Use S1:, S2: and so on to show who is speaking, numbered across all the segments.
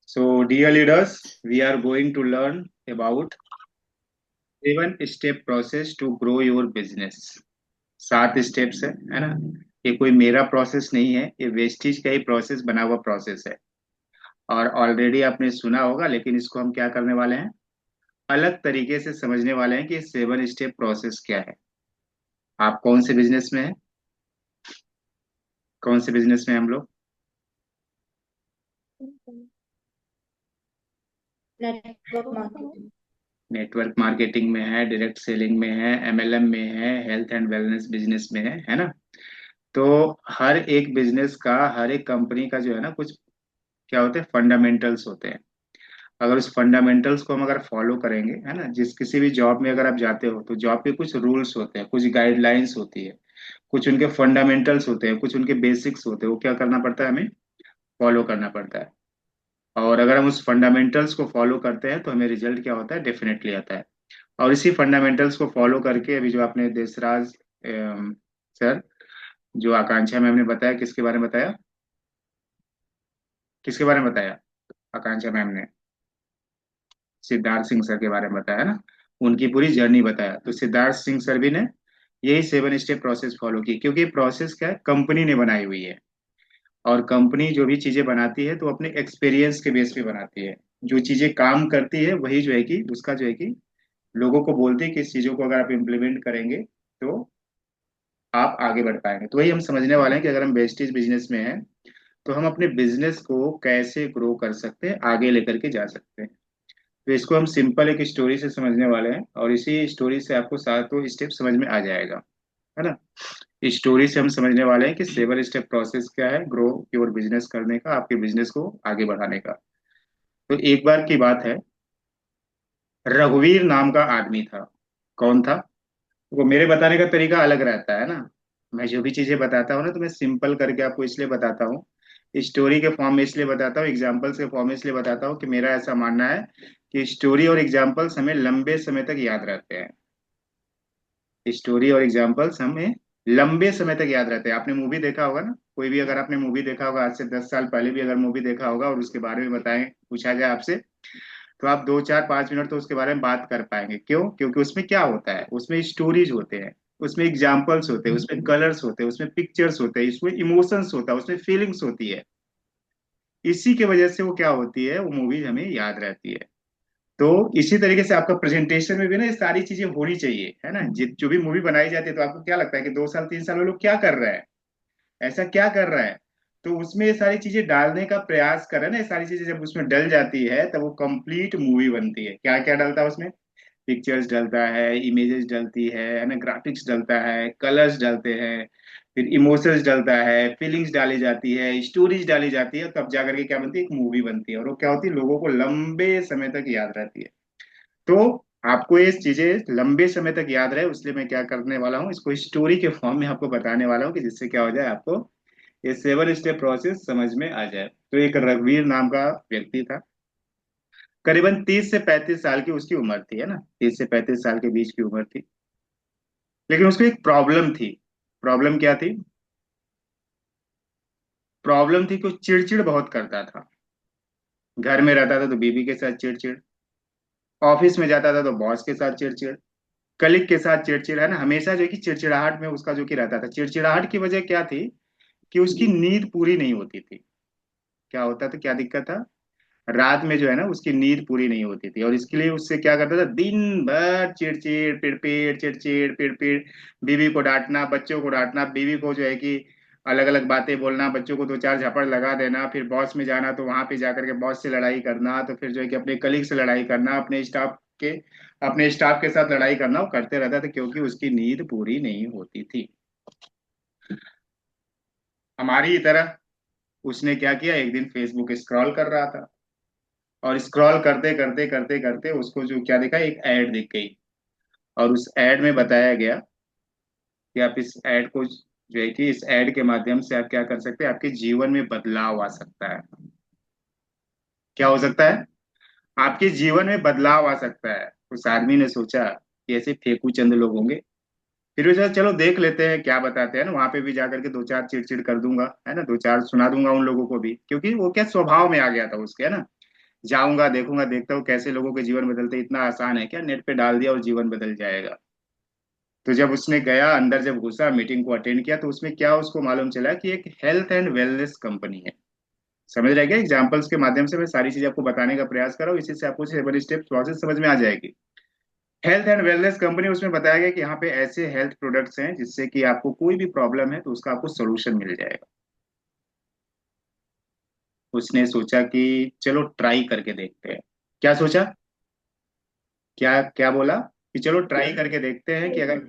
S1: So, dear leaders, we are going to learn about 7 step process to grow your business। 7 steps है ना। ये कोई मेरा process नहीं है, ये वेस्टिज का ही प्रोसेस बना हुआ प्रोसेस है। और ऑलरेडी आपने सुना होगा, लेकिन इसको हम क्या करने वाले हैं, अलग तरीके से समझने वाले हैं कि ये 7 स्टेप प्रोसेस क्या है। आप कौन से बिजनेस में है, कौन से बिजनेस में हम लोग?
S2: Network marketing.
S1: नेटवर्क मार्केटिंग में है, डायरेक्ट सेलिंग में है, एमएलएम में है, हेल्थ एंड वेलनेस बिजनेस में है ना। तो हर एक बिजनेस का, हर एक कंपनी का जो है ना, कुछ क्या होते हैं, फंडामेंटल्स होते हैं। अगर उस फंडामेंटल्स को हम अगर फॉलो करेंगे, है ना, जिस किसी भी जॉब में अगर आप जाते हो तो जॉब के कुछ रूल्स होते हैं, कुछ गाइडलाइंस होती है, कुछ उनके फंडामेंटल्स होते हैं, कुछ उनके बेसिक्स होते हैं, वो क्या करना पड़ता है, हमें फॉलो करना पड़ता है। और अगर हम उस फंडामेंटल्स को फॉलो करते हैं तो हमें रिजल्ट क्या होता है, डेफिनेटली आता है। और इसी फंडामेंटल्स को फॉलो करके अभी जो आपने देसराज सर, जो आकांक्षा मैम ने बताया, किसके बारे में बताया, किसके बारे में बताया, आकांक्षा मैम ने सिद्धार्थ सिंह सर के बारे में बताया ना। उनकी पूरी जर्नी बताया। तो सिद्धार्थ सिंह सर भी ने यही 7 स्टेप प्रोसेस फॉलो की, क्योंकि प्रोसेस क्या है, कंपनी ने बनाई हुई है। और कंपनी जो भी चीजें बनाती है तो अपने एक्सपीरियंस के बेस पे बनाती है। जो चीजें काम करती है वही जो है कि उसका जो है कि लोगों को बोलते हैं कि इस चीजों को अगर आप इम्प्लीमेंट करेंगे तो आप आगे बढ़ पाएंगे। तो वही हम समझने वाले हैं कि अगर हम वेस्टेज बिजनेस में हैं तो हम अपने बिजनेस को कैसे ग्रो कर सकते हैं, आगे लेकर के जा सकते हैं। तो इसको हम सिंपल एक स्टोरी से समझने वाले हैं, और इसी स्टोरी से आपको 7 स्टेप समझ में आ जाएगा, है ना। इस स्टोरी से हम समझने वाले हैं कि 7 स्टेप प्रोसेस क्या है ग्रो योर बिजनेस करने का, आपके बिजनेस को आगे बढ़ाने का। तो एक बार की बात है, रघुवीर नाम का आदमी था। कौन था? वो मेरे बताने का तरीका अलग रहता है ना। मैं जो भी चीजें बताता हूँ ना, तो मैं सिंपल करके आपको इसलिए बताता हूँ, स्टोरी के फॉर्म में इसलिए बताता हूँ, एग्जाम्पल्स के फॉर्म में इसलिए बताता हूँ कि मेरा ऐसा मानना है कि स्टोरी और एग्जाम्पल्स हमें लंबे समय तक याद रहते हैं। स्टोरी और एग्जाम्पल्स हमें लंबे समय तक याद रहते हैं। आपने मूवी देखा होगा ना, कोई भी अगर आपने मूवी देखा होगा, आज से 10 साल पहले भी अगर मूवी देखा होगा और उसके बारे में बताएं, पूछा जाए आपसे, तो आप 2 4 5 मिनट तो उसके बारे में बात कर पाएंगे। क्यों? क्योंकि उसमें क्या होता है, उसमें स्टोरीज होते हैं, उसमें एग्जाम्पल्स होते हैं, उसमें कलर्स होते हैं, उसमें पिक्चर्स होते हैं, उसमें इमोशंस होता है, उसमें फीलिंग्स होती है। इसी की वजह से वो क्या होती है, वो मूवी हमें याद रहती है। तो इसी तरीके से आपका प्रेजेंटेशन में भी ना ये सारी चीजें होनी चाहिए, है ना। जो भी मूवी बनाई जाती है तो आपको क्या लगता है कि 2 साल 3 साल में लोग क्या कर रहा है, ऐसा क्या कर रहा है। तो उसमें ये सारी चीजें डालने का प्रयास करें ना, ये सारी चीजें जब उसमें डल जाती है तब वो कंप्लीट मूवी बनती है। क्या क्या डलता है उसमें? पिक्चर्स डलता है, इमेजेस डलती है ना, ग्राफिक्स डलता है, कलर्स डलते हैं, फिर इमोशंस डलता है, फीलिंग्स डाली जाती है, स्टोरीज डाली जाती है, तब जाकर के क्या बनती है, एक मूवी बनती है। और वो क्या होती है, लोगों को लंबे समय तक याद रहती है। तो आपको ये चीजें लंबे समय तक याद रहे, इसलिए मैं क्या करने वाला हूँ, इसको स्टोरी के फॉर्म में आपको बताने वाला हूँ कि जिससे क्या हो जाए, आपको ये 7 स्टेप प्रोसेस समझ में आ जाए। तो एक रघुवीर नाम का व्यक्ति था। करीबन 30 से 35 साल की उसकी उम्र थी, है ना, 30 से 35 साल के बीच की उम्र थी। लेकिन उसको एक प्रॉब्लम थी। प्रॉब्लम क्या थी? प्रॉब्लम थी कि वो चिड़चिड़ बहुत करता था। घर में रहता था तो बीबी के साथ चिड़चिड़, ऑफिस में जाता था तो बॉस के साथ चिड़चिड़, कलीग के साथ चिड़चिड़, है ना। हमेशा जो है कि चिड़चिड़ाहट में उसका जो कि रहता था। चिड़चिड़ाहट की वजह क्या थी कि उसकी नींद पूरी नहीं होती थी। क्या होता था, क्या दिक्कत था? रात में जो है ना उसकी नींद पूरी नहीं होती थी, और इसके लिए उससे क्या करता था, दिन भर चिड़चिड़ पिड़पिड़, चिड़चिड़ पिड़पिड़, बीवी को डांटना, बच्चों को डांटना, बीवी को जो है कि अलग अलग बातें बोलना, बच्चों को 2 4 झापड़ लगा देना, फिर बॉस में जाना तो वहां पे जाकर के बॉस से लड़ाई करना, तो फिर जो है कि अपने कलीग से लड़ाई करना, के अपने स्टाफ के साथ लड़ाई करना, वो करते रहता था क्योंकि उसकी नींद पूरी नहीं होती थी। हमारी ही तरह उसने क्या किया, एक दिन फेसबुक स्क्रॉल कर रहा था, और स्क्रॉल करते करते करते करते उसको जो क्या दिखा, एक ऐड दिख गई। और उस ऐड में बताया गया कि आप इस ऐड को जो है कि इस ऐड के माध्यम से आप क्या कर सकते हैं, आपके जीवन में बदलाव आ सकता है। क्या हो सकता है? आपके जीवन में बदलाव आ सकता है। उस आदमी ने सोचा कि ऐसे फेकू चंद लोग होंगे, फिर भी सोचा चलो देख लेते हैं क्या बताते हैं ना, वहां पे भी जाकर के दो चार चिड़चिड़ कर दूंगा, है ना, दो चार सुना दूंगा उन लोगों को भी, क्योंकि वो क्या स्वभाव में आ गया था उसके, है ना। जाऊंगा देखूंगा देखता हूँ कैसे लोगों के जीवन बदलते, इतना आसान है क्या, नेट पे डाल दिया और जीवन बदल जाएगा। तो जब उसने गया अंदर, जब घुसा मीटिंग को अटेंड किया, तो उसमें क्या उसको मालूम चला कि एक हेल्थ एंड वेलनेस कंपनी है। समझ रहे क्या, एग्जाम्पल्स के माध्यम से मैं सारी चीज आपको बताने का प्रयास कर रहा हूँ, इसी से आपको स्टेप स्टेप प्रोसेस समझ में आ जाएगी। हेल्थ एंड वेलनेस कंपनी, उसमें बताया गया कि यहाँ पे ऐसे हेल्थ प्रोडक्ट्स हैं जिससे कि आपको कोई भी प्रॉब्लम है तो उसका आपको सोल्यूशन मिल जाएगा। उसने सोचा कि चलो ट्राई करके देखते हैं। क्या सोचा, क्या क्या बोला, कि चलो ट्राई करके देखते हैं कि अगर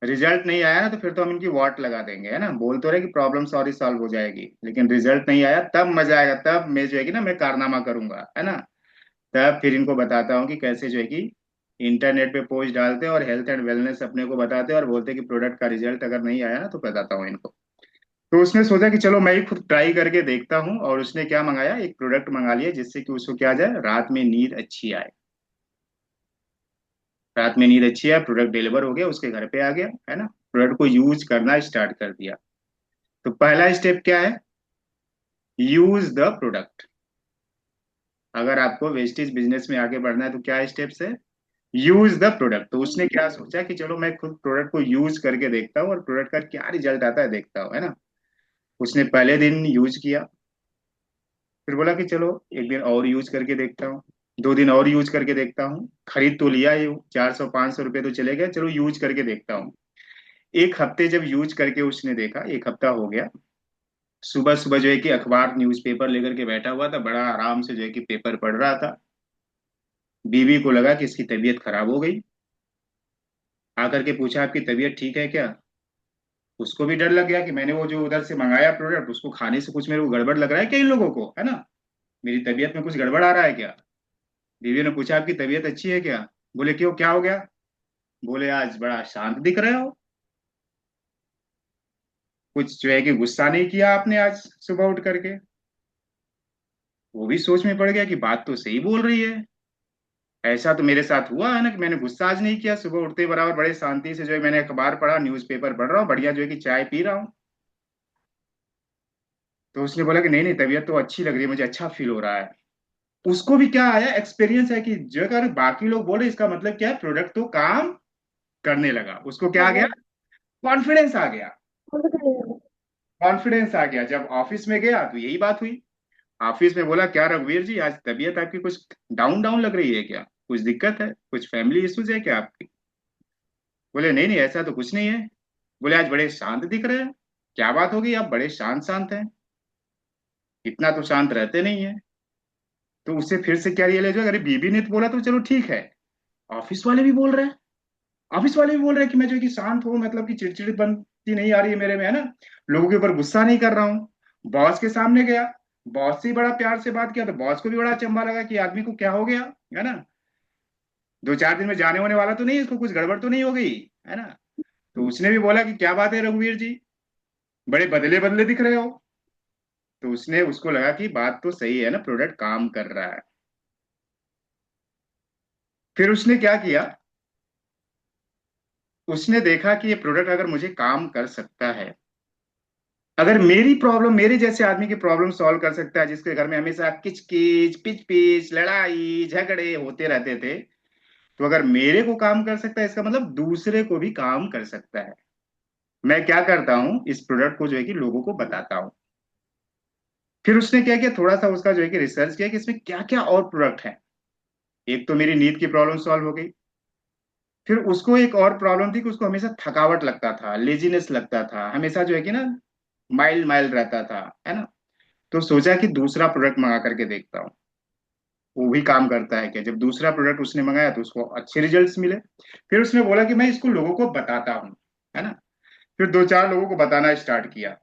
S1: रिजल्ट नहीं आया ना तो फिर तो हम इनकी वॉट लगा देंगे, है ना, बोल तो रहे कि प्रॉब्लम सॉरी सॉल्व हो जाएगी, लेकिन रिजल्ट नहीं आया तब मजा आएगा, तब मैं जो है कि ना मैं कारनामा करूंगा, है ना। तब फिर इनको बताता हूँ कि कैसे जो है कि इंटरनेट पे पोस्ट डालते हैं और हेल्थ एंड वेलनेस अपने को बताते हैं और बोलते हैं कि प्रोडक्ट का रिजल्ट अगर नहीं आया ना तो बताता हूँ इनको। तो उसने सोचा कि चलो मैं ही खुद ट्राई करके देखता हूँ, और उसने क्या मंगाया, एक प्रोडक्ट मंगा लिया जिससे कि उसको क्या जाए, रात में नींद अच्छी आए। रात में नींद अच्छी आए, प्रोडक्ट डिलीवर हो गया, उसके घर पे आ गया, है ना। प्रोडक्ट को यूज करना स्टार्ट कर दिया। तो पहला स्टेप क्या है, यूज द प्रोडक्ट। अगर आपको वेस्टेज बिजनेस में आगे बढ़ना है तो क्या स्टेप्स है, यूज द प्रोडक्ट। तो उसने क्या सोचा कि चलो मैं खुद प्रोडक्ट को यूज करके देखता हूँ और प्रोडक्ट का क्या रिजल्ट आता है देखता हूँ, है ना। उसने पहले दिन यूज किया, फिर बोला कि चलो एक दिन और यूज करके देखता हूँ, दो दिन और यूज करके देखता हूँ, खरीद तो लिया ही हूँ, 400 500 रुपये तो चले गए, चलो यूज करके देखता हूँ। एक हफ्ते जब यूज करके उसने देखा, एक हफ्ता हो गया, सुबह सुबह जो है कि अखबार न्यूज़पेपर लेकर के बैठा हुआ था, बड़ा आराम से जो है कि पेपर पढ़ रहा था। बीवी को लगा कि इसकी तबीयत खराब हो गई, आकर के पूछा आपकी तबीयत ठीक है क्या। उसको भी डर लग गया कि मैंने वो जो उधर से मंगाया प्रोडक्ट उसको खाने से कुछ मेरे को गड़बड़ लग रहा है क्या इन लोगों को, है ना, मेरी तबीयत में कुछ गड़बड़ आ रहा है क्या। बीवी ने पूछा आपकी तबीयत अच्छी है क्या। बोले क्यों, क्या हो गया। बोले आज बड़ा शांत दिख रहे हो, कुछ जो है कि गुस्सा नहीं किया आपने आज सुबह उठ करके। वो भी सोच में पड़ गया कि बात तो सही बोल रही है, ऐसा तो मेरे साथ हुआ है ना कि मैंने गुस्सा आज नहीं किया, सुबह उठते ही बराबर बड़े शांति से जो है मैंने अखबार पढ़ा, न्यूज़पेपर पढ़ रहा हूँ, बढ़िया जो है कि चाय पी रहा हूँ। तो उसने बोला कि नहीं नहीं, तबीयत तो अच्छी लग रही है, मुझे अच्छा फील हो रहा है। उसको भी क्या आया, एक्सपीरियंस है कि जो अगर बाकी लोग बोले इसका मतलब क्या है, प्रोडक्ट तो काम करने लगा, उसको क्या आ गया, कॉन्फिडेंस आ गया। कॉन्फिडेंस आ गया, जब ऑफिस में गया तो यही बात हुई। ऑफिस में बोला क्या रघुवीर जी, आज तबीयत आपकी कुछ डाउन डाउन लग रही है क्या, कुछ दिक्कत है, कुछ फैमिली इश्यूज है क्या आपकी। बोले नहीं नहीं ऐसा तो कुछ नहीं है। बोले आज बड़े शांत दिख रहे हैं, क्या बात होगी, आप बड़े शांत शांत हैं, इतना तो शांत रहते नहीं है। तो उससे फिर से क्या रियलाइज हुआ, अरे बीबी ने तो बोला तो चलो ठीक है, ऑफिस वाले भी बोल रहे हैं, ऑफिस वाले भी बोल रहे हैं कि मैं जो है कि शांत हूँ, मतलब कि चिड़चिड़पनती नहीं आ रही है मेरे में, है ना, लोगों के ऊपर गुस्सा नहीं कर रहा हूँ। बॉस के सामने गया, बॉस से ही बड़ा प्यार से बात किया, तो बॉस को भी बड़ा अचंभा लगा कि आदमी को क्या हो गया, है ना, दो चार दिन में जाने होने वाला तो नहीं है, इसको कुछ गड़बड़ तो नहीं हो गई, है ना। तो उसने भी बोला कि क्या बात है रघुवीर जी, बड़े बदले बदले दिख रहे हो। तो उसने, उसको लगा कि बात तो सही है ना, प्रोडक्ट काम कर रहा है। फिर उसने क्या किया, उसने देखा कि ये प्रोडक्ट अगर मुझे काम कर सकता है, अगर मेरी प्रॉब्लम, मेरे जैसे आदमी की प्रॉब्लम सॉल्व कर सकता है, जिसके घर में हमेशा किचकिच पिच पिच लड़ाई झगड़े होते रहते थे, तो अगर मेरे को काम कर सकता है इसका मतलब दूसरे को भी काम कर सकता है। मैं क्या करता हूँ, इस प्रोडक्ट को जो है कि लोगों को बताता हूँ। फिर उसने क्या किया, थोड़ा सा उसका जो है कि रिसर्च किया कि इसमें क्या क्या और प्रोडक्ट है। एक तो मेरी नींद की प्रॉब्लम सॉल्व हो गई, फिर उसको एक और प्रॉब्लम थी कि उसको हमेशा थकावट लगता था, लेजीनेस लगता था, हमेशा जो है कि ना माइल्ड माइल्ड रहता था, है ना। तो सोचा कि दूसरा प्रोडक्ट मंगा करके देखता हूँ, वो भी काम करता है क्या। जब दूसरा प्रोडक्ट उसने मंगाया तो उसको अच्छे रिजल्ट्स मिले। फिर उसने बोला कि मैं इसको लोगों को बताता हूँ, है ना। फिर दो चार लोगों को बताना स्टार्ट किया।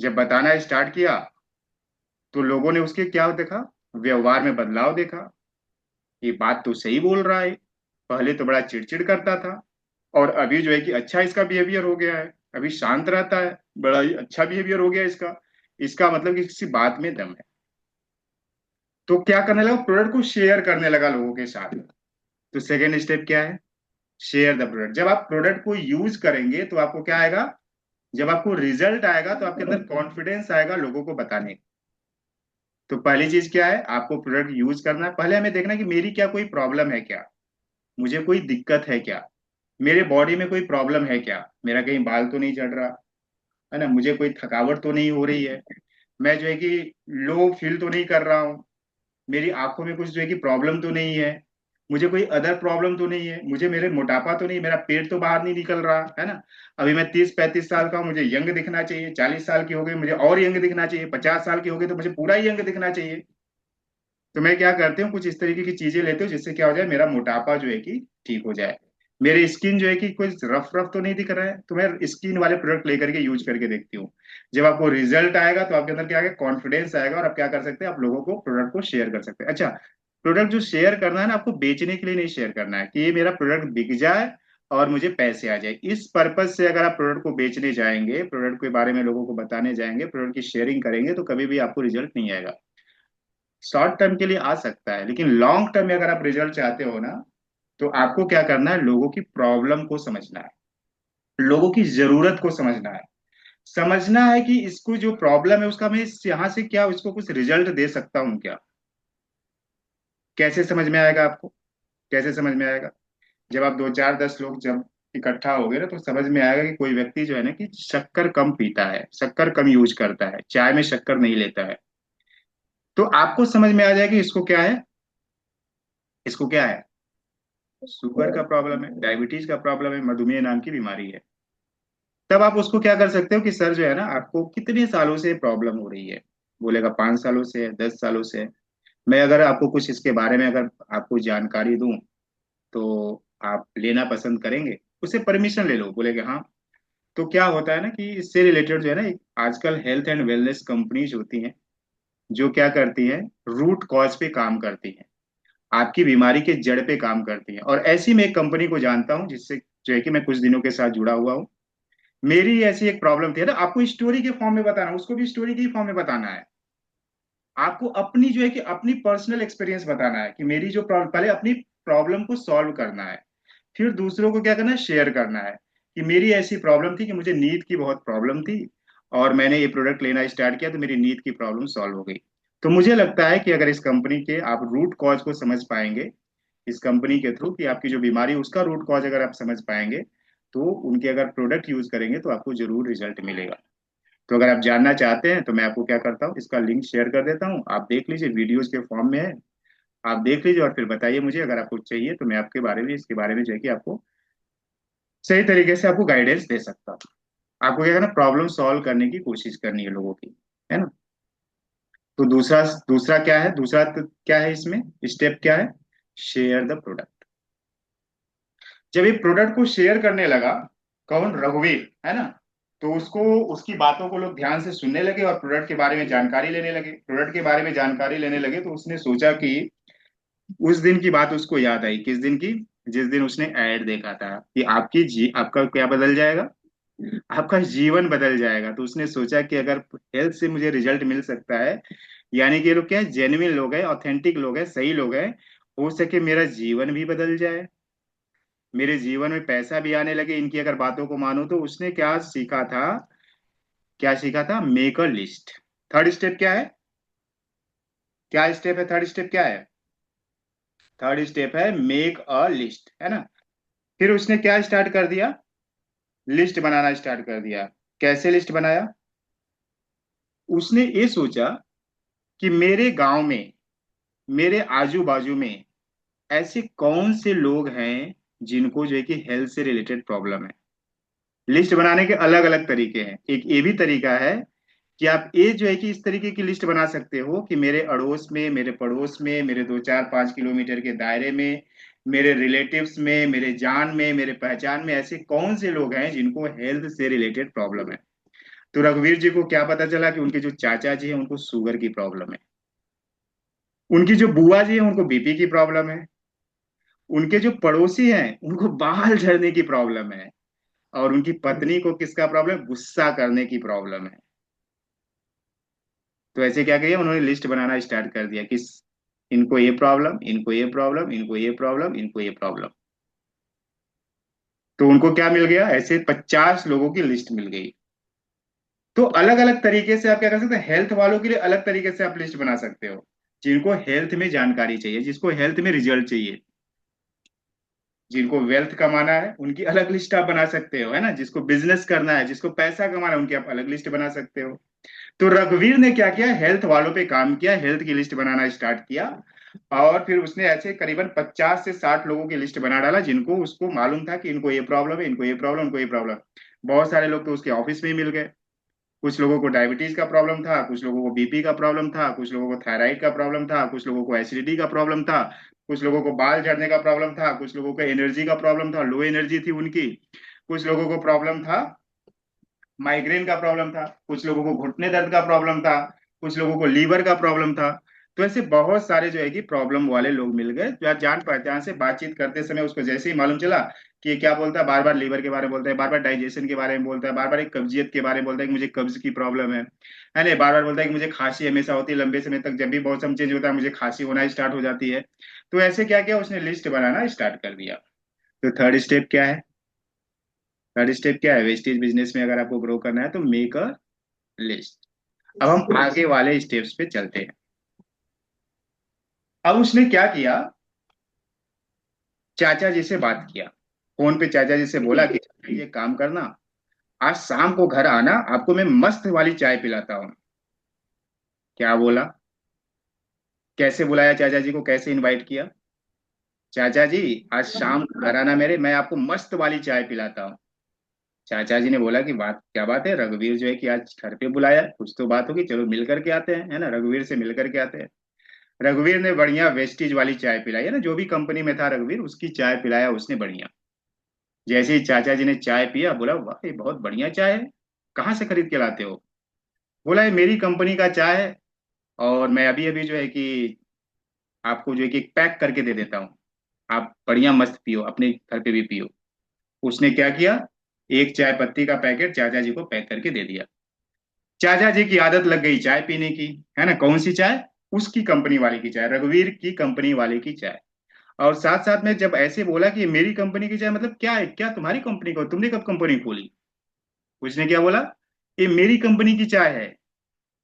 S1: जब बताना स्टार्ट किया तो लोगों ने उसके क्या देखा, व्यवहार में बदलाव देखा। ये बात तो सही बोल रहा है, पहले तो बड़ा चिड़चिड़ करता था और अभी जो है कि अच्छा इसका बिहेवियर हो गया है, अभी शांत रहता है, बड़ा ही अच्छा बिहेवियर हो गया इसका। इसका मतलब कि किसी बात में दम है। तो क्या करने लगा, प्रोडक्ट को शेयर करने लगा लोगों के साथ। तो सेकेंड स्टेप क्या है, शेयर द प्रोडक्ट। जब आप प्रोडक्ट को यूज करेंगे तो आपको क्या आएगा, जब आपको रिजल्ट आएगा तो आपके अंदर कॉन्फिडेंस आएगा लोगों को बताने का। तो पहली चीज क्या है, आपको प्रोडक्ट यूज करना है, पहले हमें देखना है कि मेरी क्या कोई प्रॉब्लम है क्या, मुझे कोई दिक्कत है क्या, मेरे बॉडी में कोई प्रॉब्लम है क्या, मेरा कहीं बाल तो नहीं झड़ रहा है ना, मुझे कोई थकावट तो नहीं हो रही है, मैं जो है कि लो फील तो नहीं कर रहा हूँ, मेरी आंखों में कुछ जो है कि प्रॉब्लम तो नहीं है, मुझे कोई अदर प्रॉब्लम तो नहीं है, मुझे मेरे मोटापा तो नहीं, मेरा पेट तो बाहर नहीं निकल रहा है ना, अभी मैं 30-35 साल का हूँ, मुझे यंग दिखना चाहिए, 40 साल की हो गई मुझे और यंग दिखना चाहिए, 50 साल की हो गई तो मुझे पूरा यंग दिखना चाहिए। तो मैं क्या करती हूँ, कुछ इस तरीके की चीजें लेती हूँ जिससे क्या हो जाए, मेरा मोटापा जो है कि ठीक हो जाए, मेरी स्किन जो है कि कोई रफ रफ तो नहीं दिख रहा है, तो मैं स्किन वाले प्रोडक्ट लेकर के यूज करके देखती हूँ। जब आपको रिजल्ट आएगा तो आपके अंदर क्या आएगा, कॉन्फिडेंस आएगा, और आप क्या कर सकते हैं, आप लोगों को प्रोडक्ट को शेयर कर सकते हैं। अच्छा, प्रोडक्ट जो शेयर करना है ना, आपको बेचने के लिए नहीं शेयर करना है कि ये मेरा प्रोडक्ट बिक जाए और मुझे पैसे आ जाए, इस पर्पज से अगर आप प्रोडक्ट को बेचने जाएंगे, प्रोडक्ट के बारे में लोगों को बताने जाएंगे, प्रोडक्ट की शेयरिंग करेंगे, तो कभी भी आपको रिजल्ट नहीं आएगा। शॉर्ट टर्म के लिए आ सकता है, लेकिन लॉन्ग टर्म में अगर आप रिजल्ट चाहते हो ना, तो आपको क्या करना है, लोगों की प्रॉब्लम को समझना है, लोगों की जरूरत को समझना है, समझना है कि इसको जो प्रॉब्लम है उसका मैं यहाँ से क्या उसको कुछ रिजल्ट दे सकता हूँ क्या। कैसे समझ में आएगा आपको, कैसे समझ में आएगा, जब आप 2 4 10 लोग जब इकट्ठा हो गए ना, तो समझ में आएगा कि कोई व्यक्ति जो है ना कि शक्कर कम पीता है, शक्कर कम यूज करता है, चाय में शक्कर नहीं लेता है, तो आपको समझ में आ जाएगा कि इसको क्या है, इसको क्या है, शुगर का प्रॉब्लम है, डायबिटीज का प्रॉब्लम है, मधुमेह नाम की बीमारी है। तब आप उसको क्या कर सकते हो कि सर जो है ना, आपको कितने सालों से प्रॉब्लम हो रही है, बोलेगा 5 सालों से है, 10 सालों से है। मैं अगर आपको कुछ इसके बारे में अगर आपको जानकारी दूं तो आप लेना पसंद करेंगे, उससे परमिशन ले लो, बोलेगे हाँ। तो क्या होता है ना कि इससे रिलेटेड जो है ना, आजकल हेल्थ एंड वेलनेस कंपनीज होती हैं जो क्या करती हैं, रूट कॉज पे काम करती हैं, आपकी बीमारी के जड़ पे काम करती हैं। और ऐसी मैं एक कंपनी को जानता हूँ जिससे जो है कि मैं कुछ दिनों के साथ जुड़ा हुआ हूँ। मेरी ऐसी एक प्रॉब्लम थी ना, आपको स्टोरी के फॉर्म में बताना, उसको भी स्टोरी के फॉर्म में बताना है, आपको अपनी जो है कि अपनी पर्सनल एक्सपीरियंस बताना है कि मेरी जो प्रॉब्लम, पहले अपनी प्रॉब्लम को सॉल्व करना है, फिर दूसरों को क्या करना है, शेयर करना है कि मेरी ऐसी प्रॉब्लम थी कि मुझे नींद की बहुत प्रॉब्लम थी, और मैंने ये प्रोडक्ट लेना स्टार्ट किया तो मेरी नींद की प्रॉब्लम सॉल्व हो गई। तो मुझे लगता है कि अगर इस कंपनी के आप रूट कॉज को समझ पाएंगे, इस कंपनी के थ्रू कि आपकी जो बीमारी है, उसका रूट कॉज अगर आप समझ पाएंगे, तो उनके अगर प्रोडक्ट यूज करेंगे तो आपको जरूर रिजल्ट मिलेगा। तो अगर आप जानना चाहते हैं तो मैं आपको क्या करता हूँ, इसका लिंक शेयर कर देता हूँ, आप देख लीजिए, वीडियोस के फॉर्म में है, आप देख लीजिए और फिर बताइए मुझे, अगर आपको चाहिए तो मैं आपके बारे में, इसके बारे में जो है कि आपको सही तरीके से आपको गाइडेंस दे सकता हूँ। आपको क्या करना, प्रॉब्लम सॉल्व करने की कोशिश करनी है लोगों की, है ना। तो दूसरा, दूसरा क्या है, दूसरा तो क्या है इसमें, स्टेप क्या है, शेयर द प्रोडक्ट। जब ये प्रोडक्ट को शेयर करने लगा, कौन, रघुवीर, है ना, तो उसको, उसकी बातों को लोग ध्यान से सुनने लगे और प्रोडक्ट के बारे में जानकारी लेने लगे, प्रोडक्ट के बारे में जानकारी लेने लगे, तो उसने सोचा कि उस दिन की बात उसको याद आई, किस दिन की, जिस दिन उसने ऐड देखा था कि आपका क्या बदल जाएगा, आपका जीवन बदल जाएगा। तो उसने सोचा कि अगर हेल्थ से मुझे रिजल्ट मिल सकता है, यानी कि ये लोग क्या है, जेन्युइन लोग हैं, ऑथेंटिक लोग हैं, सही लोग हैं, हो सके मेरा जीवन भी बदल जाए, मेरे जीवन में पैसा भी आने लगे, इनकी अगर बातों को मानो। तो उसने क्या सीखा था, क्या सीखा था, make a list. Third step क्या है, क्या स्टेप है, थर्ड स्टेप क्या है, थर्ड स्टेप है मेक अ लिस्ट, है ना। फिर उसने क्या स्टार्ट कर दिया, लिस्ट बनाना स्टार्ट कर दिया। कैसे लिस्ट बनाया, उसने ये सोचा कि मेरे गांव में, मेरे आजू बाजू में ऐसे कौन से लोग हैं जिनको जो है कि हेल्थ से रिलेटेड प्रॉब्लम है। लिस्ट बनाने के अलग अलग तरीके हैं, एक ये भी तरीका है कि आप ये जो है कि इस तरीके की लिस्ट बना सकते हो कि मेरे अड़ोस में, मेरे पड़ोस में, मेरे 2 4 5 किलोमीटर के दायरे में, मेरे रिलेटिव्स में, मेरे जान में, मेरे पहचान में ऐसे कौन से लोग हैं जिनको हेल्थ से रिलेटेड प्रॉब्लम है। तो रघुवीर जी को क्या पता चला कि उनके जो चाचा जी हैं उनको शुगर की प्रॉब्लम है, उनकी जो बुआ जी हैं उनको बीपी की प्रॉब्लम है, उनके जो पड़ोसी हैं उनको बाल झड़ने की प्रॉब्लम है, और उनकी पत्नी को किसका प्रॉब्लम, गुस्सा करने की प्रॉब्लम है। तो ऐसे क्या किया, उन्होंने लिस्ट बनाना स्टार्ट कर दिया कि इनको ये प्रॉब्लम, इनको ये प्रॉब्लम, इनको ये प्रॉब्लम, इनको ये प्रॉब्लम। तो उनको क्या मिल गया, ऐसे 50 लोगों की लिस्ट मिल गई। तो अलग अलग तरीके से आप क्या कर सकते हैं, हेल्थ वालों के लिए अलग तरीके से आप लिस्ट बना सकते हो। जिनको हेल्थ में जानकारी चाहिए, जिसको हेल्थ में रिजल्ट चाहिए, जिनको वेल्थ कमाना है उनकी अलग लिस्ट आप बना सकते हो, है ना। जिसको बिजनेस करना है, जिसको पैसा कमाना है, उनकी आप अलग लिस्ट बना सकते हो। तो रघुवीर ने क्या किया, हेल्थ वालों पे काम किया, हेल्थ की लिस्ट बनाना स्टार्ट किया। और फिर उसने ऐसे करीबन 50 से 60 लोगों की लिस्ट बना डाला, जिनको उसको मालूम था कि इनको ये प्रॉब्लम है, इनको ये प्रॉब्लम, इनको ये प्रॉब्लम। बहुत सारे लोग तो उसके ऑफिस में ही मिल गए। कुछ लोगों को डायबिटीज का प्रॉब्लम था, कुछ लोगों को बीपी का प्रॉब्लम था, कुछ लोगों को थायराइड का प्रॉब्लम था, कुछ लोगों को एसिडिटी का प्रॉब्लम था, कुछ लोगों को बाल झड़ने का प्रॉब्लम था, कुछ लोगों को एनर्जी का प्रॉब्लम था, लो एनर्जी थी उनकी। कुछ लोगों को प्रॉब्लम था, माइग्रेन का प्रॉब्लम था, कुछ लोगों को घुटने दर्द का प्रॉब्लम था, कुछ लोगों को लीवर का प्रॉब्लम था। तो ऐसे बहुत सारे जो है कि प्रॉब्लम वाले लोग मिल गए, जो आज जान पहचान से बातचीत करते समय उसको जैसे ही मालूम चला कि ये क्या बोलता है, बार बार लीवर के बारे में बोलता है, बार बार डाइजेशन के बारे में बोलता है, बार बार एक कब्जियत के बारे में बोलता है कि मुझे कब्ज की प्रॉब्लम है ना, बार बार बोलता है कि मुझे खांसी हमेशा होती है लंबे समय तक, जब भी मौसम चेंज होता है मुझे खांसी होना स्टार्ट हो जाती है। तो ऐसे क्या किया, उसने लिस्ट बनाना स्टार्ट कर दिया। तो थर्ड स्टेप क्या है, थर्ड स्टेप क्या है, वेस्टेज बिजनेस में अगर आपको ग्रो करना है तो मेक अ लिस्ट। अब हम आगे वाले स्टेप्स पे चलते हैं। अब उसने क्या किया, चाचा जी से बात किया, फोन पे चाचा जी से बोला कि ये काम करना, आज शाम को घर आना, आपको मैं मस्त वाली चाय पिलाता हूँ। क्या बोला, कैसे बुलाया चाचा जी को, कैसे इनवाइट किया, चाचा जी आज शाम को घर आना मेरे, मैं आपको मस्त वाली चाय पिलाता हूँ। चाचा जी ने बोला कि बात क्या बात है, रघुवीर जो है कि आज घर पे बुलाया है, कुछ तो बात होगी, चलो मिल करके आते हैं, है ना, रघुवीर से मिल करके आते हैं। रघुवीर ने बढ़िया वेस्टीज वाली चाय पिलाई, है ना, जो भी कंपनी में था रघुवीर, उसकी चाय पिलाया उसने बढ़िया। जैसे ही चाचा जी ने चाय पिया, बोला वाह ये बहुत बढ़िया चाय है, कहाँ से खरीद के लाते हो। बोला ये मेरी कंपनी का चाय है, और मैं अभी अभी जो है कि आपको जो है कि पैक करके दे देता हूँ, आप बढ़िया मस्त पियो, अपने घर पे भी पियो। उसने क्या किया, एक चाय पत्ती का पैकेट चाचा जी को पैक करके दे दिया। चाचा जी की आदत लग गई चाय पीने की, है ना, कौन सी चाय, उसकी कंपनी वाले की चाय, रघुवीर की कंपनी वाले की चाय। और साथ साथ में जब ऐसे बोला कि ये मेरी कंपनी की चाय, मतलब क्या है, क्या तुम्हारी कंपनी को, तुमने कब कंपनी खोली। उसने क्या बोला, ये मेरी कंपनी की चाय है।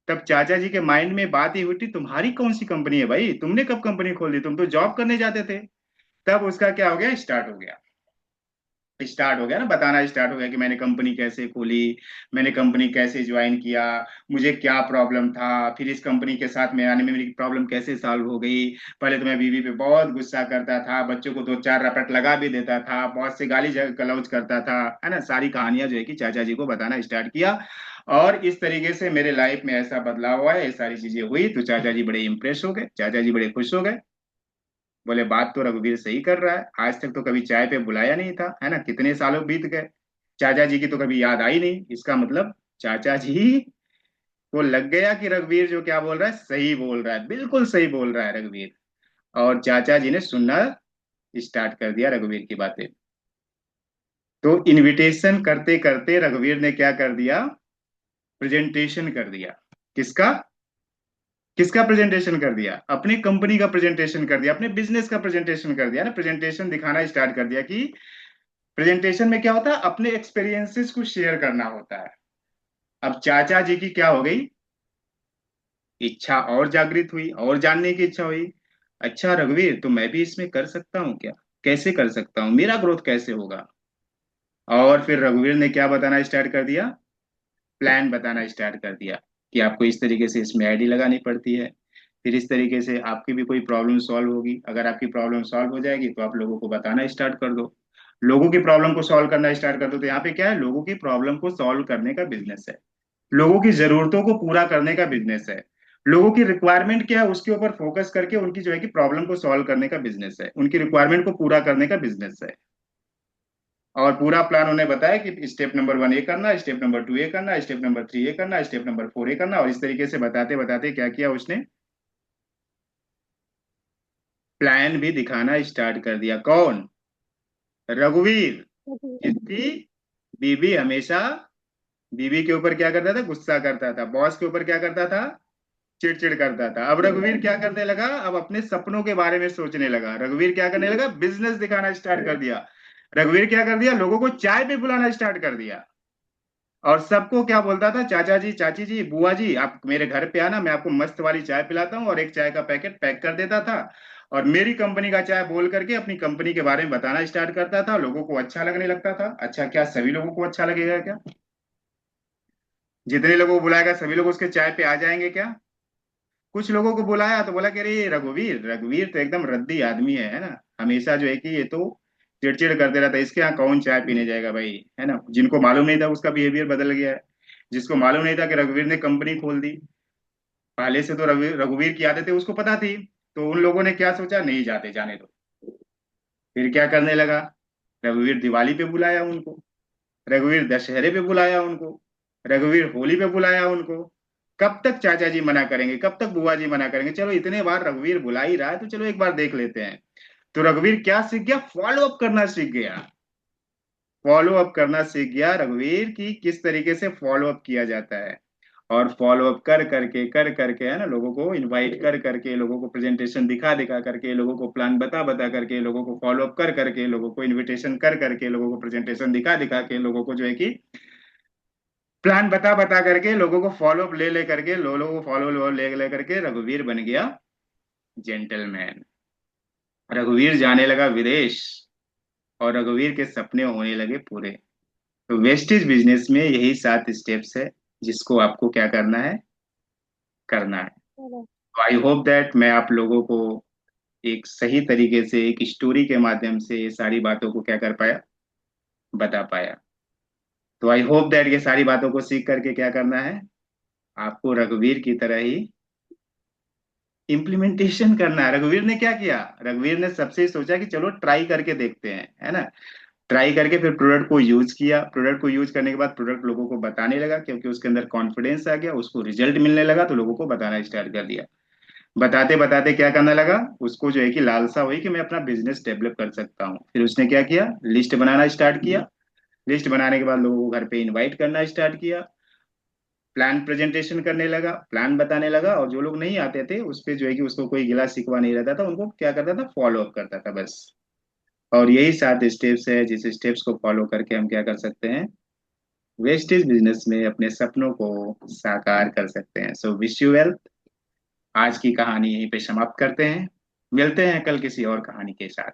S1: तब चाचा जी के माइंड में बात ही उठी, तुम्हारी कौन सी कंपनी है भाई, तुमने कब कंपनी खोल दी, तुम तो जॉब करने जाते थे। तब उसका क्या हो गया, स्टार्ट हो गया ना, बताना स्टार्ट हो गया कि मैंने कंपनी कैसे खोली, मैंने कंपनी कैसे ज्वाइन किया, मुझे क्या प्रॉब्लम था, फिर इस कंपनी के साथ में आने में मेरी प्रॉब्लम कैसे सॉल्व हो गई। पहले तो मैं बीवी पे बहुत गुस्सा करता था, बच्चों को दो चार रपट लगा भी देता था, बहुत से गाली गलौज करता था, है ना, सारी कहानियां जो है कि चाचा जी को बताना स्टार्ट किया। और इस तरीके से मेरे लाइफ में ऐसा बदलाव हुआ है, ये सारी चीजें हुई, तो चाचा जी बड़े इंप्रेस हो गए, चाचा जी बड़े खुश हो गए। बोले बात तो रघुवीर सही कर रहा है, आज तक तो कभी चाय पे बुलाया नहीं था, है ना, कितने सालों बीत गए, चाचा जी की तो कभी याद आई नहीं, इसका मतलब चाचा जी को लग गया कि रघुवीर जो क्या बोल रहा है सही बोल रहा है, बिल्कुल सही बोल रहा है रघुवीर। और चाचा जी ने सुनना स्टार्ट कर दिया रघुवीर की बातें। तो इनविटेशन करते करते रघुवीर ने क्या कर दिया, प्रेजेंटेशन कर दिया। किसका, किसका प्रेजेंटेशन कर दिया, अपनी कंपनी का प्रेजेंटेशन कर दिया, अपने बिजनेस का प्रेजेंटेशन कर दिया ना, प्रेजेंटेशन दिखाना स्टार्ट कर दिया कि प्रेजेंटेशन में क्या होता है, अपने एक्सपीरियंसेस को शेयर करना होता है। अब चाचा जी की क्या हो गई, इच्छा और जागृत हुई, और जानने की इच्छा हुई। अच्छा रघुवीर, तो मैं भी इसमें कर सकता हूँ क्या, कैसे कर सकता हूँ, मेरा ग्रोथ कैसे होगा। और फिर रघुवीर ने क्या बताना स्टार्ट कर दिया, प्लान बताना स्टार्ट कर दिया कि आपको इस तरीके से इसमें आईडी लगानी पड़ती है, फिर इस तरीके से आपकी भी कोई प्रॉब्लम सॉल्व होगी, अगर आपकी प्रॉब्लम सॉल्व हो जाएगी तो आप लोगों को बताना स्टार्ट कर दो, लोगों की प्रॉब्लम को सॉल्व करना स्टार्ट कर दो। तो यहाँ पे क्या है, लोगों की प्रॉब्लम को सॉल्व करने का बिजनेस है, लोगों की जरूरतों को पूरा करने का बिजनेस है, लोगों की रिक्वायरमेंट क्या है उसके ऊपर फोकस करके उनकी जो है कि प्रॉब्लम को सॉल्व करने का बिजनेस है, उनकी रिक्वायरमेंट को पूरा करने का बिजनेस है। और पूरा प्लान उन्हें बताया कि स्टेप नंबर 1 ये करना, स्टेप नंबर 2 ये करना, स्टेप नंबर 3 ये करना, स्टेप नंबर 4 ये करना, और इस तरीके से बताते बताते क्या किया उसने, प्लान भी दिखाना स्टार्ट कर दिया। कौन, रघुवीर, जिसकी बीवी हमेशा बीवी के ऊपर क्या करता था, गुस्सा करता था, बॉस के ऊपर क्या करता था, चिड़चिड़ करता था। अब रघुवीर क्या करने लगा, अब अपने सपनों के बारे में सोचने लगा, रघुवीर क्या करने लगा, बिजनेस दिखाना स्टार्ट कर दिया। रघुवीर क्या कर दिया, लोगों को चाय पे बुलाना स्टार्ट कर दिया। और सबको क्या बोलता था, चाचा जी, चाची जी, बुआ जी, आप मेरे घर पे आना, मैं आपको मस्त वाली चाय पिलाता हूँ, और एक चाय का पैकेट पैक कर देता था। और मेरी कंपनी का चाय बोल करके अपनी कंपनी के बारे में बताना स्टार्ट करता था। लोगों को अच्छा लगने लगता था। अच्छा, क्या सभी लोगों को अच्छा लगेगा क्या? जितने लोगों को बुलाएगा सभी लोग उसके चाय पे आ जाएंगे क्या? कुछ लोगों को बुलाया तो बोला कि अरे ये रघुवीर, रघुवीर तो एकदम रद्दी आदमी है ना, हमेशा जो है कि ये तो चिड़चिड़ करते रहता है, इसके यहाँ कौन चाय पीने जाएगा भाई, है ना। जिनको मालूम नहीं था उसका बिहेवियर बदल गया है। जिसको मालूम नहीं था कि रघुवीर ने कंपनी खोल दी, पहले से तो रघुवीर की आदतें उसको पता थी, तो उन लोगों ने क्या सोचा, नहीं जाते, जाने दो। फिर क्या करने लगा, रघुवीर दिवाली पे बुलाया उनको, रघुवीर दशहरे पे बुलाया उनको, रघुवीर होली पे बुलाया उनको। कब तक चाचा जी मना करेंगे, कब तक बुआ जी मना करेंगे, चलो इतने बार रघुवीर बुला ही रहा है तो चलो एक बार देख लेते हैं। तो रघुवीर क्या सीख गया, फॉलो अप करना सीख गया। फॉलो अप करना सीख गया रघुवीर की किस तरीके से फॉलो अप किया जाता है। और फॉलो अप कर करके, है ना, लोगों को इनवाइट कर करके, लोगों को प्रेजेंटेशन दिखा दिखा करके, लोगों को प्लान बता बता करके, लोगों को फॉलो अप कर करके, लोगों को इनविटेशन कर करके, लोगों को प्रेजेंटेशन दिखा दिखा के, लोगों को जो है कि प्लान बता बता करके, लोगों को फॉलो अप ले ले करके, लोगों को फॉलो ले ले करके रघुवीर बन गया जेंटलमैन। रघुवीर जाने लगा विदेश, और रघुवीर के सपने होने लगे पूरे। तो वेस्टेज बिजनेस में यही 7 स्टेप्स है, जिसको आपको क्या करना है, करना है।
S2: चलो।
S1: तो आई होप दैट मैं आप लोगों को एक सही तरीके से एक स्टोरी के माध्यम से ये सारी बातों को क्या कर पाया, बता पाया। तो आई होप दैट ये सारी बातों को सीख करके क्या करना है, आपको रघुवीर की तरह ही इम्प्लीमेंटेशन करना है। रघुवीर ने क्या किया, रघुवीर ने सबसे सोचा कि चलो ट्राई करके देखते हैं, है ना। ट्राई करके फिर प्रोडक्ट को यूज किया, प्रोडक्ट को यूज करने के बाद प्रोडक्ट लोगों को बताने लगा, क्योंकि उसके अंदर कॉन्फिडेंस आ गया, उसको रिजल्ट मिलने लगा, तो लोगों को बताना स्टार्ट कर दिया। बताते बताते क्या करने लगा, उसको जो है कि लालसा हुई कि मैं अपना बिजनेस डेवलप कर सकता हूँ। फिर उसने क्या किया, लिस्ट बनाना स्टार्ट किया। लिस्ट बनाने के बाद लोगों को घर पे इनवाइट करना स्टार्ट किया। प्लान प्रेजेंटेशन करने लगा, प्लान बताने लगा, और जो लोग नहीं आते थे उस पे जो है कि उसको कोई गिला शिकवा नहीं रहता था, उनको क्या करता था, फॉलो अप करता था बस। और यही 7 स्टेप्स है, जिस स्टेप्स को फॉलो करके हम क्या कर सकते हैं, वेस्टेज बिजनेस में अपने सपनों को साकार कर सकते हैं। So wish you well. आज की कहानी यहीं पे समाप्त करते हैं। मिलते हैं कल किसी और कहानी के साथ।